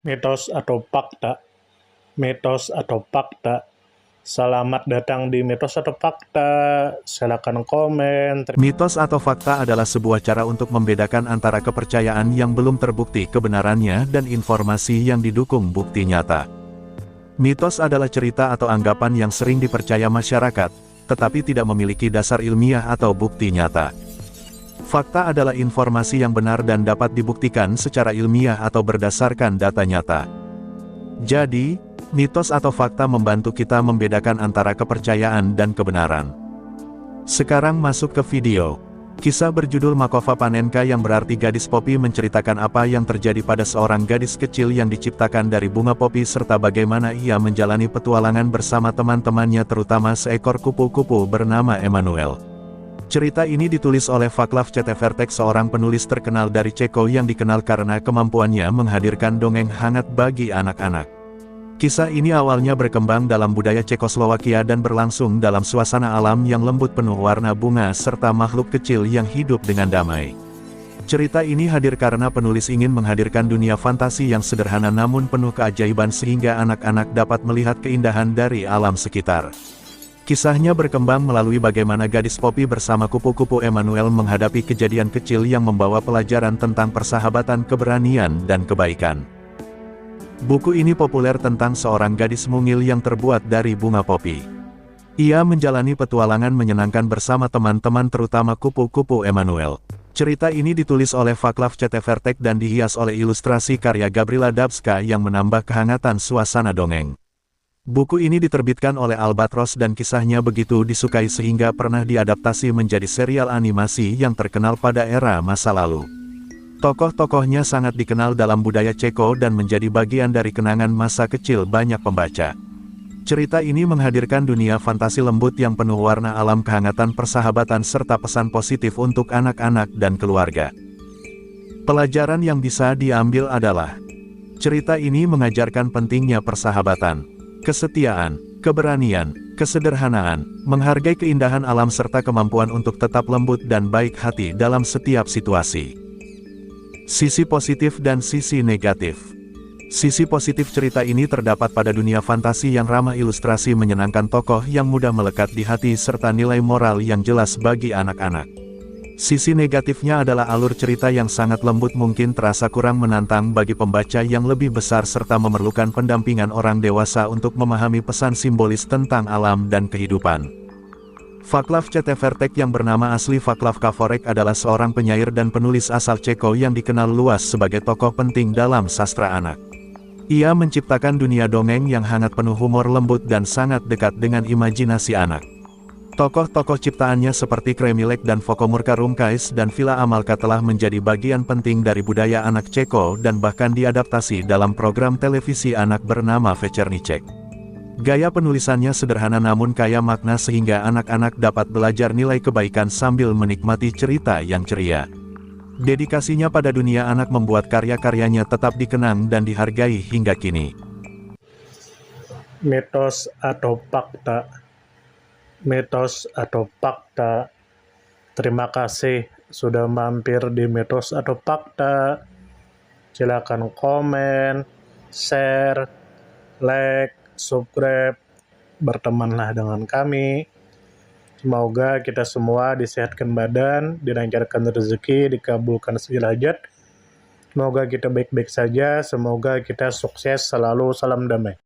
Mitos atau fakta? Mitos atau fakta? Selamat datang di Mitos atau Fakta. Silakan komen. Mitos atau fakta adalah sebuah cara untuk membedakan antara kepercayaan yang belum terbukti kebenarannya dan informasi yang didukung bukti nyata. Mitos adalah cerita atau anggapan yang sering dipercaya masyarakat, tetapi tidak memiliki dasar ilmiah atau bukti nyata. Fakta adalah informasi yang benar dan dapat dibuktikan secara ilmiah atau berdasarkan data nyata. Jadi, mitos atau fakta membantu kita membedakan antara kepercayaan dan kebenaran. Sekarang masuk ke video. Kisah berjudul Makova Panenka yang berarti gadis popi menceritakan apa yang terjadi pada seorang gadis kecil yang diciptakan dari bunga popi serta bagaimana ia menjalani petualangan bersama teman-temannya terutama seekor kupu-kupu bernama Emanuel. Cerita ini ditulis oleh Vaclav Cetevertek, seorang penulis terkenal dari Ceko yang dikenal karena kemampuannya menghadirkan dongeng hangat bagi anak-anak. Kisah ini awalnya berkembang dalam budaya Cekoslowakia dan berlangsung dalam suasana alam yang lembut penuh warna bunga serta makhluk kecil yang hidup dengan damai. Cerita ini hadir karena penulis ingin menghadirkan dunia fantasi yang sederhana namun penuh keajaiban sehingga anak-anak dapat melihat keindahan dari alam sekitar. Kisahnya berkembang melalui bagaimana gadis popi bersama kupu-kupu Emanuel menghadapi kejadian kecil yang membawa pelajaran tentang persahabatan, keberanian, dan kebaikan. Buku ini populer tentang seorang gadis mungil yang terbuat dari bunga popi. Ia menjalani petualangan menyenangkan bersama teman-teman terutama kupu-kupu Emanuel. Cerita ini ditulis oleh Vaclav Cetevertek dan dihias oleh ilustrasi karya Gabriela Dabska yang menambah kehangatan suasana dongeng. Buku ini diterbitkan oleh Albatros dan kisahnya begitu disukai sehingga pernah diadaptasi menjadi serial animasi yang terkenal pada era masa lalu. Tokoh-tokohnya sangat dikenal dalam budaya Ceko dan menjadi bagian dari kenangan masa kecil banyak pembaca. Cerita ini menghadirkan dunia fantasi lembut yang penuh warna alam, kehangatan, persahabatan serta pesan positif untuk anak-anak dan keluarga. Pelajaran yang bisa diambil adalah: cerita ini mengajarkan pentingnya persahabatan, kesetiaan, keberanian, kesederhanaan, menghargai keindahan alam serta kemampuan untuk tetap lembut dan baik hati dalam setiap situasi. Sisi positif dan sisi negatif. Sisi positif cerita ini terdapat pada dunia fantasi yang ramah, ilustrasi menyenangkan, tokoh yang mudah melekat di hati serta nilai moral yang jelas bagi anak-anak. Sisi negatifnya adalah alur cerita yang sangat lembut mungkin terasa kurang menantang bagi pembaca yang lebih besar serta memerlukan pendampingan orang dewasa untuk memahami pesan simbolis tentang alam dan kehidupan. Vaclav Cetevertek yang bernama asli Vaclav Kavorek adalah seorang penyair dan penulis asal Ceko yang dikenal luas sebagai tokoh penting dalam sastra anak. Ia menciptakan dunia dongeng yang hangat, penuh humor lembut dan sangat dekat dengan imajinasi anak. Tokoh-tokoh ciptaannya seperti Kremilek dan Fokomurka Rumkais dan Vila Amalka telah menjadi bagian penting dari budaya anak Ceko dan bahkan diadaptasi dalam program televisi anak bernama Večerníček. Gaya penulisannya sederhana namun kaya makna sehingga anak-anak dapat belajar nilai kebaikan sambil menikmati cerita yang ceria. Dedikasinya pada dunia anak membuat karya-karyanya tetap dikenang dan dihargai hingga kini. Mitos atau fakta? Mitos atau fakta? Terima kasih sudah mampir di Mitos atau Fakta. Silakan komen, share, like, subscribe, bertemanlah dengan kami. Semoga kita semua disehatkan badan, dilancarkan rezeki, dikabulkan segala hajat. Semoga kita baik-baik saja, semoga kita sukses selalu. Salam damai.